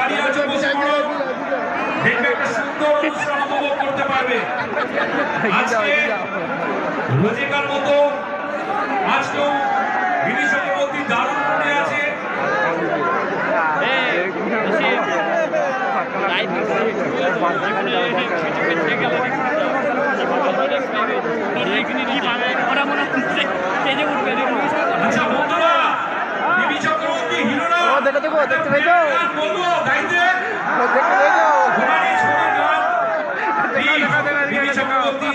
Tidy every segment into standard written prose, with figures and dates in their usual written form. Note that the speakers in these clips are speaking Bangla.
দাঁড়িয়ে আছে দেখবে একটা সুন্দর অনুষ্ঠান উপভোগ করতে পারবে। আজকে রোজেকার মতো আজকেও বিনি চক্রবর্তী দারুণ মনে আছে। আচ্ছা বন্ধুরা, বিনি চক্রবর্তী হিরোরা দেখতে পেয়েছো বিনি চক্রবর্তী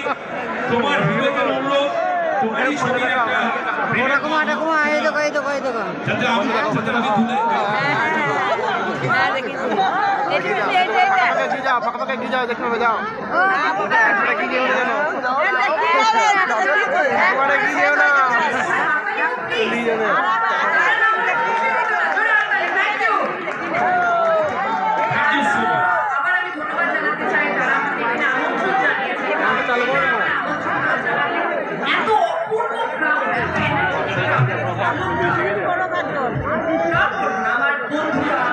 তোমার হিরোকে বললো তোমারই ছবি একটা যাতে আমি তুলে আমার বন্ধুরা